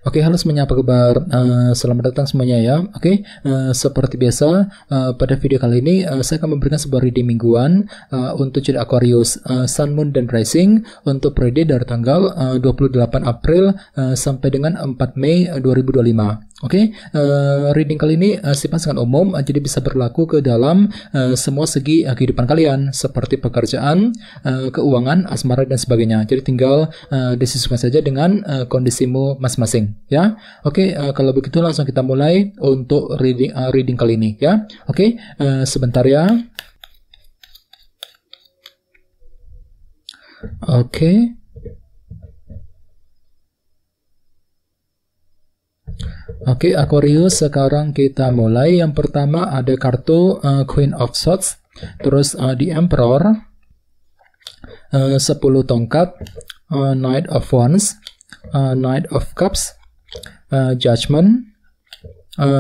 Oke, halo semuanya, apa kabar? Selamat datang semuanya ya. Oke, seperti biasa, pada video kali ini saya akan memberikan sebuah reading mingguan untuk zodiak Aquarius, Sun, Moon, dan Rising untuk periode dari tanggal 28 April sampai dengan 4 Mei 2025. Oke, reading kali ini sifatnya sangat umum, jadi bisa berlaku ke dalam semua segi kehidupan kalian, seperti pekerjaan, keuangan, asmara, dan sebagainya. Jadi tinggal disesuaikan saja dengan kondisimu masing-masing. Ya, oke. Kalau begitu langsung kita mulai untuk reading kali ini ya. Oke, sebentar ya. Oke. Oke, Aquarius, sekarang kita mulai. Yang pertama ada kartu Queen of Swords, terus The Emperor, 10 tongkat, Knight of Wands, Knight of Cups, Judgment,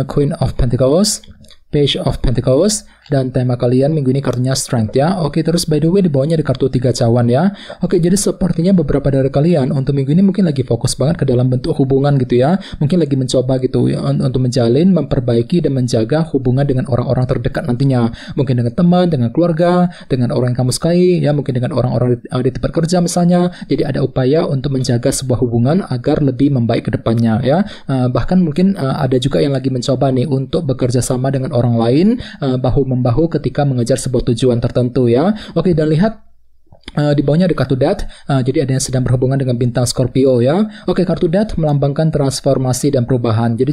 Queen of Pentacles, Page of Pentacles, dan tema kalian minggu ini kartunya Strength ya. Oke, terus by the way di bawahnya ada kartu 3 cawan ya. Oke, jadi sepertinya beberapa dari kalian untuk minggu ini mungkin lagi fokus banget ke dalam bentuk hubungan gitu ya. Mungkin lagi mencoba gitu ya, untuk menjalin, memperbaiki, dan menjaga hubungan dengan orang-orang terdekat nantinya. Mungkin dengan teman, dengan keluarga, dengan orang yang kamu sukai ya, mungkin dengan orang-orang di tempat kerja misalnya. Jadi ada upaya untuk menjaga sebuah hubungan agar lebih membaik ke depannya ya. Bahkan mungkin ada juga yang lagi mencoba nih untuk bekerja sama dengan orang lain, bahu-membahu ketika mengejar sebuah tujuan tertentu ya. Oke, dan lihat di bawahnya ada kartu Death, jadi ada yang sedang berhubungan dengan bintang Scorpio ya. Oke, kartu Death melambangkan transformasi dan perubahan. Jadi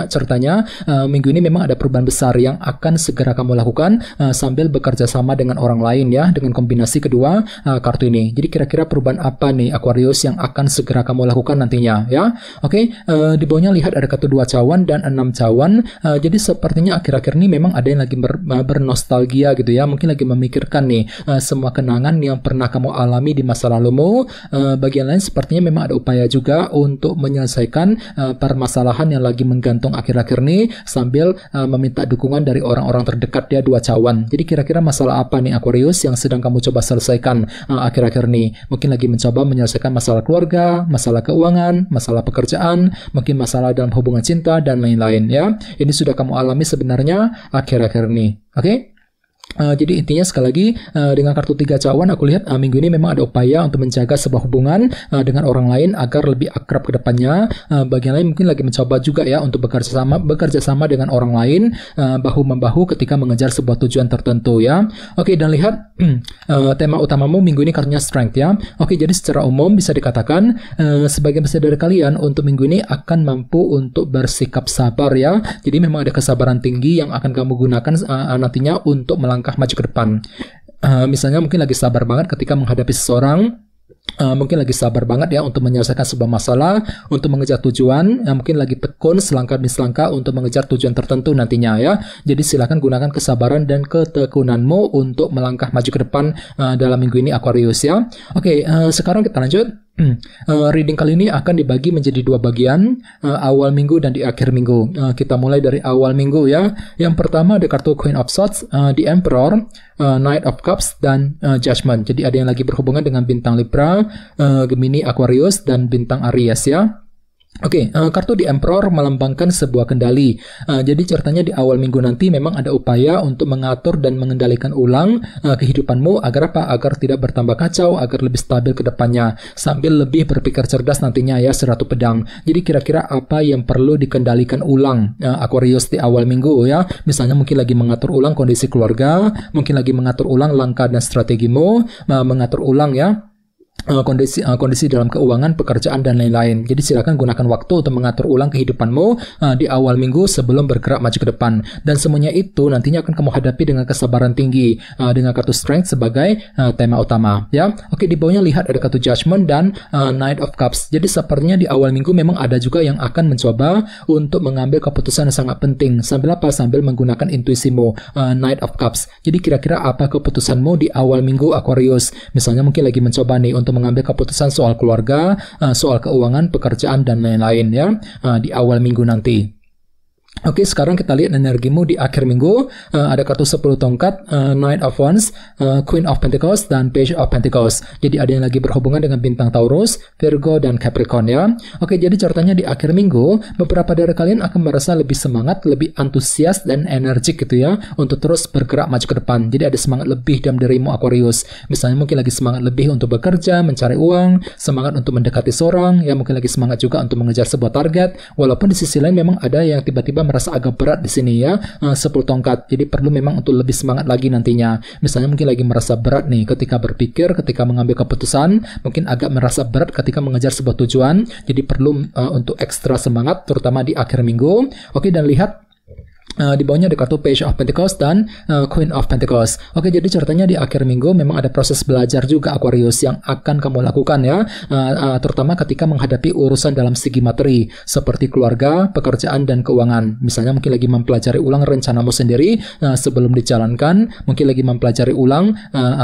ceritanya minggu ini memang ada perubahan besar yang akan segera kamu lakukan sambil bekerja sama dengan orang lain ya, dengan kombinasi kedua kartu ini. Jadi kira-kira perubahan apa nih Aquarius yang akan segera kamu lakukan nantinya ya. Oke, di bawahnya lihat ada kartu 2 cawan dan 6 cawan. Jadi sepertinya akhir-akhir ini memang ada yang lagi bernostalgia gitu ya, mungkin lagi memikirkan nih semua kenangan yang pernah kamu alami di masa lalumu. Bagian lain sepertinya memang ada upaya juga untuk menyelesaikan permasalahan yang lagi menggantung akhir-akhir ini sambil meminta dukungan dari orang-orang terdekat ya, 2 cawan. Jadi kira-kira masalah apa nih Aquarius yang sedang kamu coba selesaikan akhir-akhir ini? Mungkin lagi mencoba menyelesaikan masalah keluarga, masalah keuangan, masalah pekerjaan, mungkin masalah dalam hubungan cinta, dan lain-lain ya. Ini sudah kamu alami sebenarnya akhir-akhir ini. Oke? Jadi intinya sekali lagi dengan kartu 3 cawan aku lihat minggu ini memang ada upaya untuk menjaga sebuah hubungan dengan orang lain agar lebih akrab ke depannya. Bagian lain mungkin lagi mencoba juga ya untuk bekerja sama dengan orang lain, bahu-membahu ketika mengejar sebuah tujuan tertentu ya. Oke, dan lihat tema utamamu minggu ini kartunya Strength ya. Oke, jadi secara umum bisa dikatakan sebagian besar dari kalian untuk minggu ini akan mampu untuk bersikap sabar ya. Jadi memang ada kesabaran tinggi yang akan kamu gunakan nantinya untuk melangkah maju ke depan. Misalnya mungkin lagi sabar banget ketika menghadapi seseorang, mungkin lagi sabar banget ya untuk menyelesaikan sebuah masalah, untuk mengejar tujuan, mungkin lagi tekun selangkah demi selangkah untuk mengejar tujuan tertentu nantinya ya. Jadi silakan gunakan kesabaran dan ketekunanmu untuk melangkah maju ke depan dalam minggu ini Aquarius ya. Oke, sekarang kita lanjut. Reading kali ini akan dibagi menjadi 2 bagian, awal minggu dan di akhir minggu. Kita mulai dari awal minggu ya. Yang pertama ada kartu Queen of Swords, The Emperor, Knight of Cups, dan Judgment. Jadi ada yang lagi berhubungan dengan bintang Libra, Gemini, Aquarius, dan bintang Aries ya. Oke, kartu The Emperor melambangkan sebuah kendali. Jadi ceritanya di awal minggu nanti memang ada upaya untuk mengatur dan mengendalikan ulang kehidupanmu agar apa? Agar tidak bertambah kacau, agar lebih stabil ke depannya, sambil lebih berpikir cerdas nantinya ya, seratu pedang. Jadi kira-kira apa yang perlu dikendalikan ulang Aquarius di awal minggu ya? Misalnya mungkin lagi mengatur ulang kondisi keluarga, mungkin lagi mengatur ulang langkah dan strategimu, mengatur ulang ya kondisi dalam keuangan, pekerjaan, dan lain-lain. Jadi silakan gunakan waktu untuk mengatur ulang kehidupanmu di awal minggu sebelum bergerak maju ke depan. Dan semuanya itu nantinya akan kamu hadapi dengan kesabaran tinggi dengan kartu Strength sebagai tema utama ya. Oke, di bawahnya lihat ada kartu Judgment dan Knight of Cups. Jadi sepertinya di awal minggu memang ada juga yang akan mencoba untuk mengambil keputusan yang sangat penting. Sambil apa? Sambil menggunakan intuisimu, Knight of Cups. Jadi kira-kira apa keputusanmu di awal minggu Aquarius? Misalnya mungkin lagi mencoba nih untuk mengambil keputusan soal keluarga, soal keuangan, pekerjaan, dan lain-lain ya di awal minggu nanti. Oke, sekarang kita lihat energimu di akhir minggu. Ada kartu 10 tongkat, Knight of Wands, Queen of Pentacles, dan Page of Pentacles. Jadi ada yang lagi berhubungan dengan bintang Taurus, Virgo, dan Capricorn ya. Oke, jadi ceritanya di akhir minggu, beberapa dari kalian akan merasa lebih semangat, lebih antusias, dan energik gitu ya, untuk terus bergerak maju ke depan. Jadi ada semangat lebih dalam dirimu Aquarius. Misalnya mungkin lagi semangat lebih untuk bekerja, mencari uang, semangat untuk mendekati seorang, ya mungkin lagi semangat juga untuk mengejar sebuah target. Walaupun di sisi lain memang ada yang tiba-tiba merasa agak berat di sini ya, 10 tongkat. Jadi perlu memang untuk lebih semangat lagi nantinya. Misalnya mungkin lagi merasa berat nih ketika berpikir, ketika mengambil keputusan, mungkin agak merasa berat ketika mengejar sebuah tujuan. Jadi perlu untuk ekstra semangat terutama di akhir minggu. Oke, dan lihat di bawahnya ada kartu Page of Pentacles dan Queen of Pentacles. Oke, jadi ceritanya di akhir minggu memang ada proses belajar juga Aquarius yang akan kamu lakukan ya, terutama ketika menghadapi urusan dalam segi materi seperti keluarga, pekerjaan, dan keuangan. Misalnya mungkin lagi mempelajari ulang rencanamu sendiri sebelum dijalankan, mungkin lagi mempelajari ulang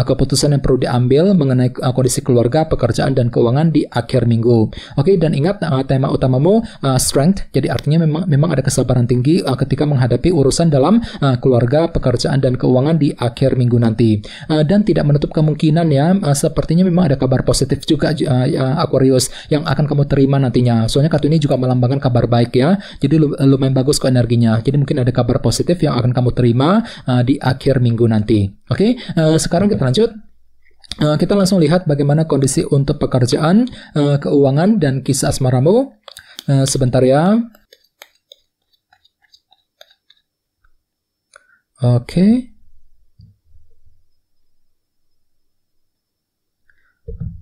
keputusan yang perlu diambil mengenai kondisi keluarga, pekerjaan, dan keuangan di akhir minggu. Oke, dan ingat tema utamamu strength, jadi artinya memang ada kesabaran tinggi ketika menghadapi urusan dalam keluarga, pekerjaan, dan keuangan di akhir minggu nanti. Dan tidak menutup kemungkinan ya, sepertinya memang ada kabar positif juga Aquarius yang akan kamu terima nantinya. Soalnya kartu ini juga melambangkan kabar baik ya. Jadi lumayan bagus kok energinya. Jadi mungkin ada kabar positif yang akan kamu terima di akhir minggu nanti. Oke, sekarang kita lanjut. Kita langsung lihat bagaimana kondisi untuk pekerjaan, keuangan, dan kisah asmaramu. Sebentar ya. Oke.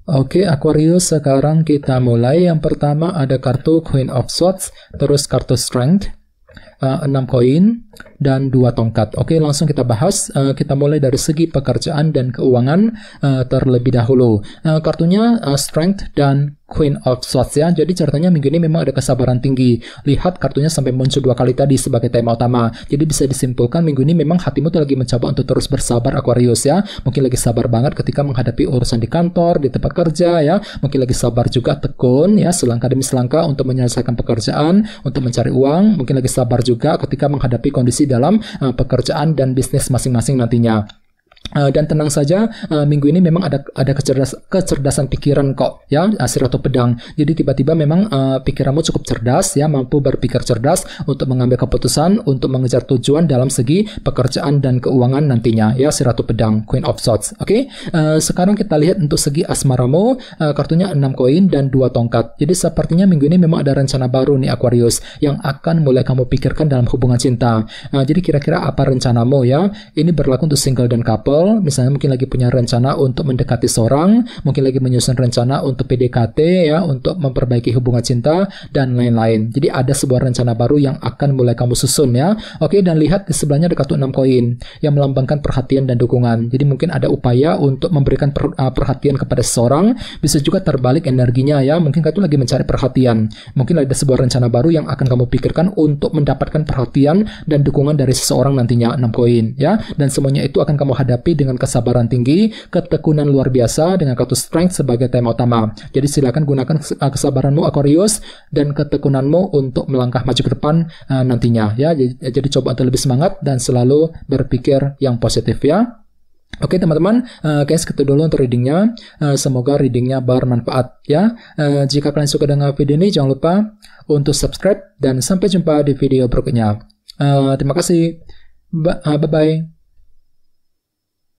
Oke, Aquarius, sekarang kita mulai. Yang pertama ada kartu Queen of Swords, terus kartu Strength, 6 koin, dan 2 tongkat. Oke, langsung kita bahas. Kita mulai dari segi pekerjaan dan keuangan terlebih dahulu. Kartunya Strength dan Queen of Swords ya. Jadi ceritanya minggu ini memang ada kesabaran tinggi. Lihat kartunya sampai muncul 2 kali tadi sebagai tema utama. Jadi bisa disimpulkan minggu ini memang hatimu tuh lagi mencoba untuk terus bersabar Aquarius ya. Mungkin lagi sabar banget ketika menghadapi urusan di kantor, di tempat kerja ya. Mungkin lagi sabar juga, tekun ya, selangkah demi selangkah untuk menyelesaikan pekerjaan, untuk mencari uang. Mungkin lagi sabar juga ketika menghadapi kondisi dalam pekerjaan dan bisnis masing-masing nantinya. Dan tenang saja, minggu ini memang ada kecerdasan pikiran kok ya, si Ratu Pedang. Jadi tiba-tiba memang pikiranmu cukup cerdas ya, mampu berpikir cerdas untuk mengambil keputusan, untuk mengejar tujuan dalam segi pekerjaan dan keuangan nantinya ya, si Ratu Pedang, Queen of Swords. Oke, sekarang kita lihat untuk segi asmaramu, kartunya 6 koin dan 2 tongkat. Jadi sepertinya minggu ini memang ada rencana baru nih Aquarius yang akan mulai kamu pikirkan dalam hubungan cinta. Jadi kira-kira apa rencanamu ya? Ini berlaku untuk single dan couple. Misalnya mungkin lagi punya rencana untuk mendekati seorang, mungkin lagi menyusun rencana untuk PDKT ya, untuk memperbaiki hubungan cinta dan lain-lain. Jadi ada sebuah rencana baru yang akan mulai kamu susun ya. Oke, dan lihat di sebelahnya ada kartu 6 koin yang melambangkan perhatian dan dukungan. Jadi mungkin ada upaya untuk memberikan perhatian kepada seseorang, bisa juga terbalik energinya ya. Mungkin kartu lagi mencari perhatian. Mungkin ada sebuah rencana baru yang akan kamu pikirkan untuk mendapatkan perhatian dan dukungan dari seseorang nantinya, 6 koin ya. Dan semuanya itu akan kamu hadapi dengan kesabaran tinggi, ketekunan luar biasa dengan kartu Strength sebagai tema utama. Jadi silakan gunakan kesabaranmu Aquarius dan ketekunanmu untuk melangkah maju ke depan nantinya ya. Jadi coba untuk lebih semangat dan selalu berpikir yang positif ya. Oke teman-teman, guys, gitu dulu untuk readingnya. Semoga readingnya bermanfaat ya. Jika kalian suka dengan video ini, jangan lupa untuk subscribe dan sampai jumpa di video berikutnya. Terima kasih. Bye-bye.